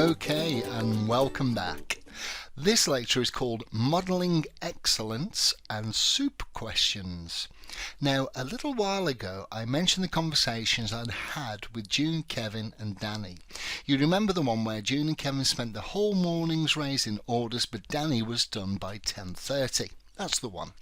Okay, and welcome back. This lecture is called Modelling Excellence and Soup Questions. Now, a little while ago, I mentioned the conversations I'd had with June, Kevin and Danny. You remember the one where June and Kevin spent the whole mornings raising orders, but Danny was done by 10:30. That's the one.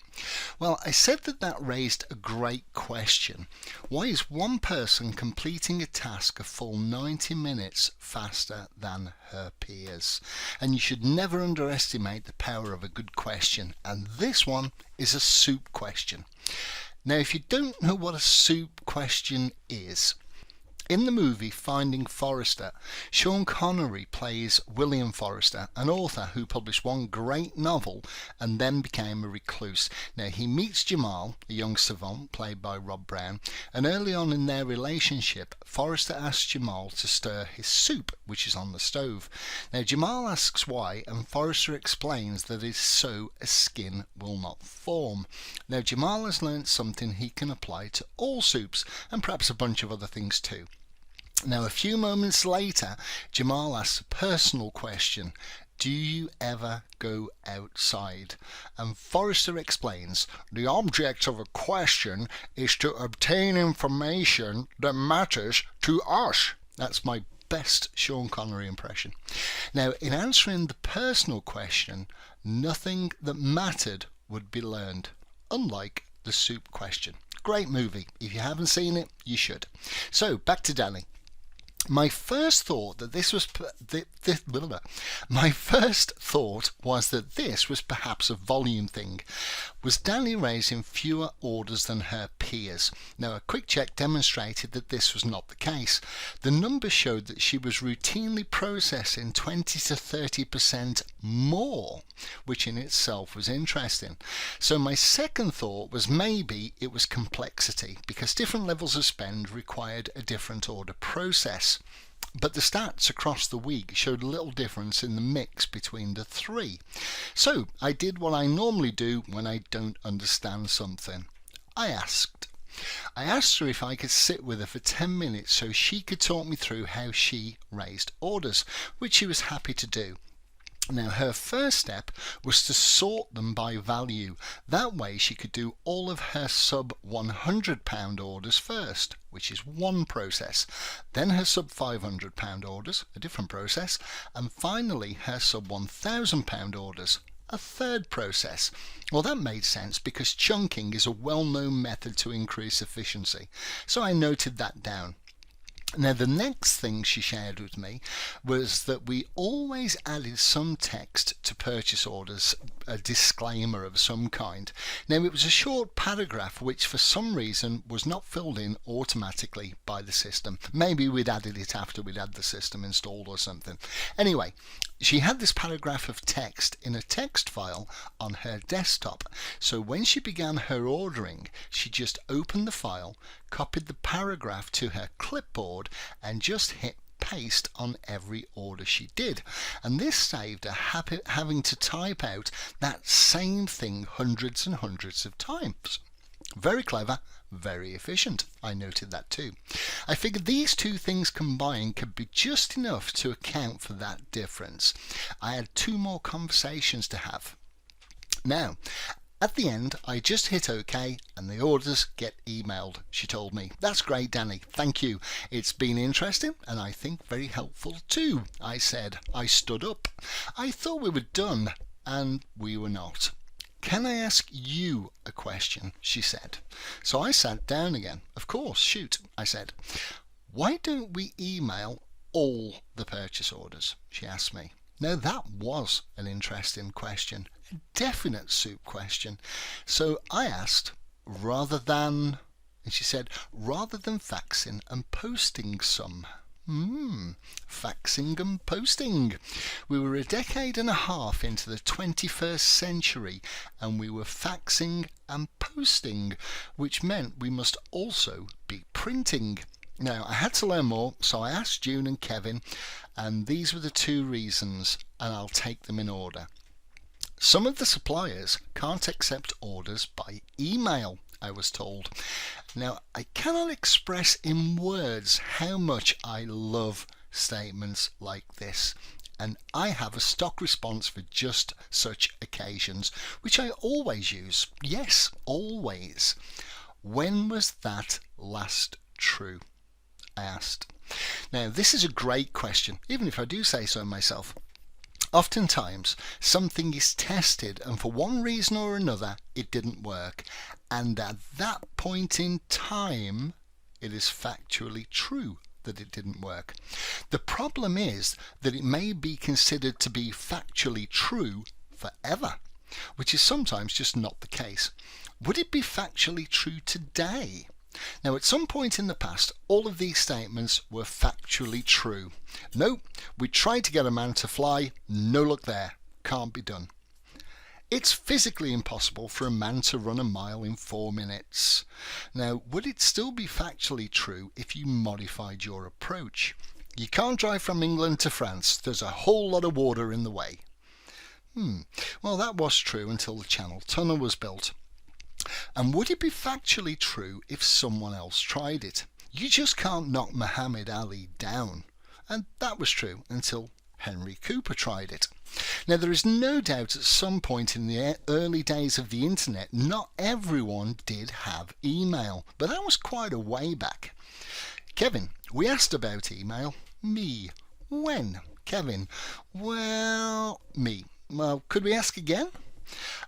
Well, I said that raised a great question. Why is one person completing a task a full 90 minutes faster than her peers? And you should never underestimate the power of a good question. And this one is a soup question. Now, if you don't know what a soup question is, in the movie Finding Forrester, Sean Connery plays William Forrester, an author who published one great novel and then became a recluse. Now, he meets Jamal, a young savant played by Rob Brown, and early on in their relationship, Forrester asks Jamal to stir his soup, which is on the stove. Now, Jamal asks why, and Forrester explains that it is so a skin will not form. Now, Jamal has learnt something he can apply to all soups, and perhaps a bunch of other things too. Now, a few moments later, Jamal asks a personal question. Do you ever go outside? And Forrester explains, the object of a question is to obtain information that matters to us. That's my best Sean Connery impression. Now, in answering the personal question, nothing that mattered would be learned, unlike the soup question. Great movie. If you haven't seen it, you should. So, back to Danny. My first thought was that this was perhaps a volume thing. Was Danny raising fewer orders than her peers? Now, a quick check demonstrated that this was not the case. The numbers showed that she was routinely processing 20 to 30% more, which in itself was interesting. So my second thought was maybe it was complexity, because different levels of spend required a different order process. But the stats across the week showed little difference in the mix between the three. So I did what I normally do when I don't understand something. I asked her if I could sit with her for 10 minutes so she could talk me through how she raised orders, which she was happy to do. Now, her first step was to sort them by value. That way she could do all of her sub £100 orders first, which is one process, then her sub £500 orders, a different process, and finally her sub £1,000 orders, a third process. Well, that made sense because chunking is a well-known method to increase efficiency, so I noted that down. Now, the next thing she shared with me was that we always added some text to purchase orders, a disclaimer of some kind. Now, it was a short paragraph which for some reason was not filled in automatically by the system. Maybe we'd added it after we'd had the system installed or something. Anyway, she had this paragraph of text in a text file on her desktop. So when she began her ordering, she just opened the file, copied the paragraph to her clipboard and just hit paste on every order she did. And this saved her having to type out that same thing hundreds and hundreds of times. Very clever, very efficient. I noted that too. I figured these two things combined could be just enough to account for that difference. I had two more conversations to have. Now, at the end, I just hit OK and the orders get emailed, she told me. That's great, Danny. Thank you. It's been interesting and I think very helpful too, I said. I stood up. I thought we were done, and we were not. Can I ask you a question? She said. So I sat down again. Of course, shoot, I said. Why don't we email all the purchase orders? She asked me. Now, that was an interesting question, a definite soup question. So I asked, rather than faxing and posting some. Faxing and posting. We were a decade and a half into the 21st century and we were faxing and posting, which meant we must also be printing. Now, I had to learn more, so I asked June and Kevin, and these were the two reasons, and I'll take them in order. Some of the suppliers can't accept orders by email, I was told. Now, I cannot express in words how much I love statements like this. And I have a stock response for just such occasions, which I always use. Yes, always. When was that last true? I asked. Now, this is a great question, even if I do say so myself. Oftentimes, something is tested and for one reason or another it didn't work. And at that point in time, it is factually true that it didn't work. The problem is that it may be considered to be factually true forever, which is sometimes just not the case. Would it be factually true today? Now, at some point in the past, all of these statements were factually true. No, we tried to get a man to fly, no luck there, can't be done. It's physically impossible for a man to run a mile in 4 minutes. Now, would it still be factually true if you modified your approach? You can't drive from England to France, there's a whole lot of water in the way. Well, that was true until the Channel Tunnel was built. And would it be factually true if someone else tried it? You just can't knock Muhammad Ali down. And that was true until Henry Cooper tried it. Now, there is no doubt at some point in the early days of the internet, not everyone did have email, but that was quite a way back. Kevin, we asked about email. Me. When? Kevin. Well, me. Well, could we ask again?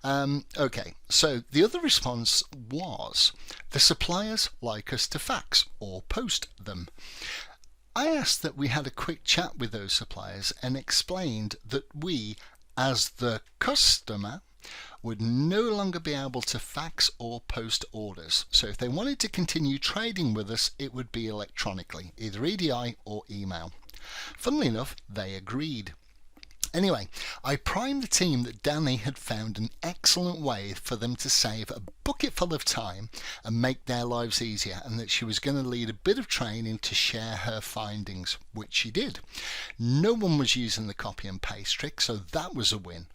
Okay, so the other response was, the suppliers like us to fax or post them. I asked that we had a quick chat with those suppliers and explained that we, as the customer, would no longer be able to fax or post orders. So if they wanted to continue trading with us, it would be electronically, either EDI or email. Funnily enough, they agreed. Anyway, I primed the team that Danny had found an excellent way for them to save a bucket full of time and make their lives easier, and that she was going to lead a bit of training to share her findings, which she did. No one was using the copy and paste trick, so that was a win.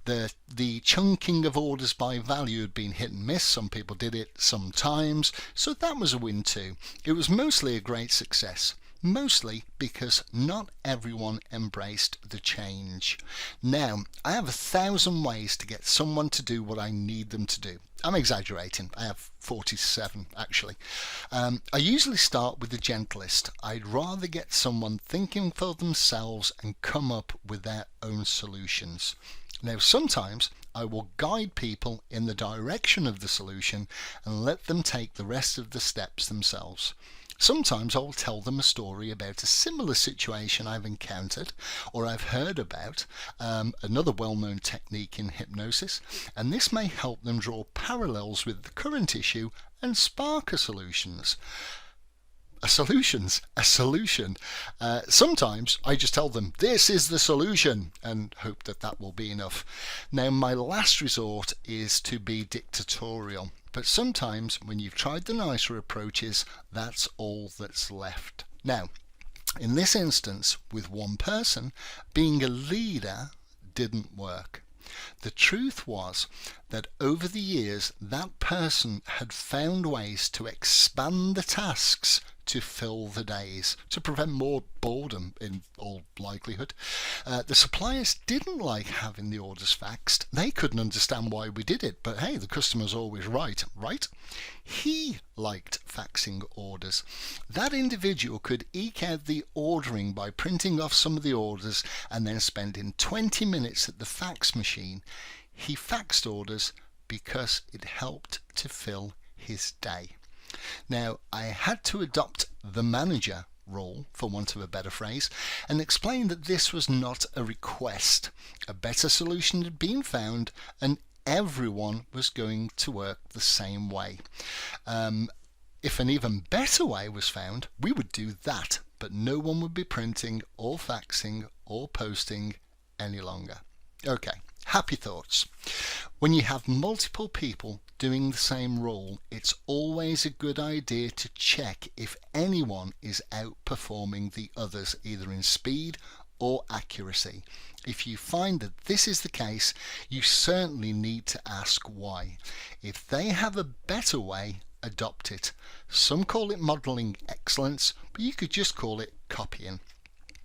The chunking of orders by value had been hit and miss. Some people did it sometimes, so that was a win too. It was mostly a great success. Mostly because not everyone embraced the change. Now, I have 1,000 ways to get someone to do what I need them to do. I'm exaggerating. I have 47 actually. I usually start with the gentlest. I'd rather get someone thinking for themselves and come up with their own solutions. Now, sometimes I will guide people in the direction of the solution and let them take the rest of the steps themselves. Sometimes I'll tell them a story about a similar situation I've encountered or I've heard about, another well-known technique in hypnosis, and this may help them draw parallels with the current issue and spark a solution. Sometimes I just tell them, this is the solution, and hope that that will be enough. Now, my last resort is to be dictatorial. But sometimes when you've tried the nicer approaches, that's all that's left. Now, in this instance, with one person, being a leader didn't work. The truth was that over the years, that person had found ways to expand the tasks to fill the days, to prevent more boredom in all likelihood. The suppliers didn't like having the orders faxed. They couldn't understand why we did it, but hey, the customer's always right, right? He liked faxing orders. That individual could eke out the ordering by printing off some of the orders and then spending 20 minutes at the fax machine. He faxed orders because it helped to fill his day. Now, I had to adopt the manager role, for want of a better phrase, and explain that this was not a request. A better solution had been found and everyone was going to work the same way. If an even better way was found, we would do that, but no one would be printing or faxing or posting any longer. Okay, happy thoughts. When you have multiple people doing the same role, it's always a good idea to check if anyone is outperforming the others, either in speed or accuracy. If you find that this is the case, you certainly need to ask why. If they have a better way, adopt it. Some call it modeling excellence, but you could just call it copying.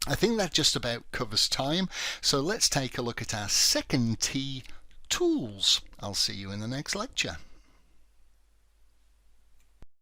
I think that just about covers time, so let's take a look at our second T, tools. I'll see you in the next lecture.